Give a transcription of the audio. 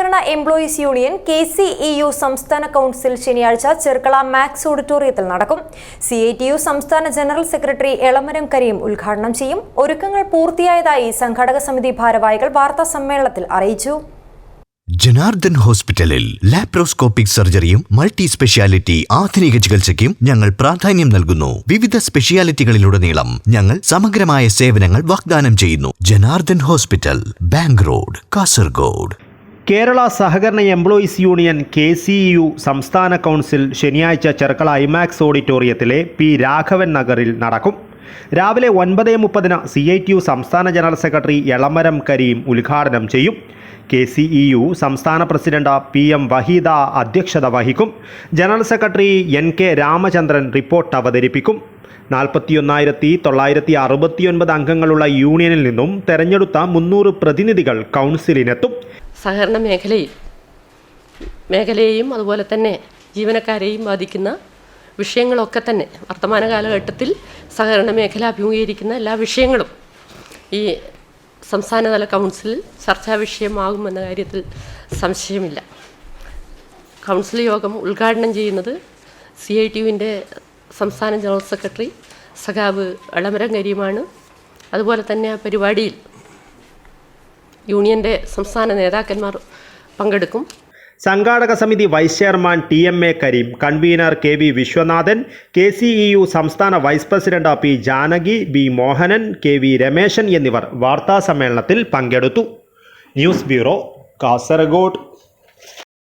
സഹകരണ employees union KCEU സംസ്ഥാന council ശനിയാഴ്ച ചെർക്കള മാക്സ് ഓഡിറ്റോറിയത്തിൽ നടക്കും. CITU സംസ്ഥാന ജനറൽ സെക്രട്ടറി എളമരം കരീം ഉദ്ഘാടനം ചെയ്യും. ഒരുക്കങ്ങൾ പൂർത്തിയായതായി സംഘാടക സമിതി ഭാരവാഹികൾ വാർത്താ സമ്മേളനത്തിൽ അറിയിച്ചു. ജനാർദ്ദൻ ഹോസ്പിറ്റലിൽ ലാപ്രോസ്കോപ്പിക് സർജറിയും മൾട്ടി സ്പെഷ്യാലിറ്റി ആധുനിക ചികിത്സയ്ക്കും ഞങ്ങൾ പ്രാധാന്യം നൽകുന്നു. വിവിധ സ്പെഷ്യാലിറ്റികളിലുടനീളം ഞങ്ങൾ സമഗ്രമായ സേവനങ്ങൾ വാഗ്ദാനം ചെയ്യുന്നു. Janardhan hospital, bank road, Kasaragod. Kerala സഹകരണ എംപ്ലോയീസ് യൂണിയൻ KCEU സംസ്ഥാന കൗൺസിൽ ശനിയാഴ്ച ചെർക്കള IMAX ഓഡിറ്റോറിയത്തിലെ P. രാഘവൻ നഗറിൽ നടക്കും. രാവിലെ 9:30 CITU സംസ്ഥാന ജനറൽ സെക്രട്ടറി എളമരം കരീം ഉദ്ഘാടനം ചെയ്യും. KCEU സംസ്ഥാന പ്രസിഡന്റ് PM വഹീദ അധ്യക്ഷത വഹിക്കും. General secretary NK Ramachandran report അവതരിപ്പിക്കും. 41,969 അംഗങ്ങളുള്ള യൂണിയനിൽ നിന്നും തെരഞ്ഞെടുത്ത 300 പ്രതിനിധികൾ കൗൺസിലിനെത്തും. സഹകരണ മേഖലയെയും അതുപോലെ തന്നെ ജീവനക്കാരെയും ബാധിക്കുന്ന വിഷയങ്ങളൊക്കെ തന്നെ വർത്തമാന കാലഘട്ടത്തിൽ സഹകരണ മേഖല അഭിമുഖീകരിക്കുന്ന എല്ലാ വിഷയങ്ങളും ഈ സംസ്ഥാനതല കൗൺസിലിൽ ചർച്ചാ വിഷയമാകുമെന്ന കാര്യത്തിൽ സംശയമില്ല. കൗൺസിൽ യോഗം ഉദ്ഘാടനം ചെയ്യുന്നത് CITUവിൻ്റെ സംസ്ഥാന ജനറൽ സെക്രട്ടറി സഖാവ് എളമരം കരീമാണ്. അതുപോലെ തന്നെ ആ പരിപാടിയിൽ യൂണിയൻ്റെ സംസ്ഥാന നേതാക്കന്മാർ പങ്കെടുക്കും. സംഘാടക സമിതി vice chairman TMA Kareem, convener KV Viswanathan, KCEU സംസ്ഥാന vice president P. Janaki, B. Mohanan, KV Rameshan എന്നിവർ വാർത്താ സമ്മേളനത്തിൽ പങ്കെടുത്തു. News bureau, Kasaragod.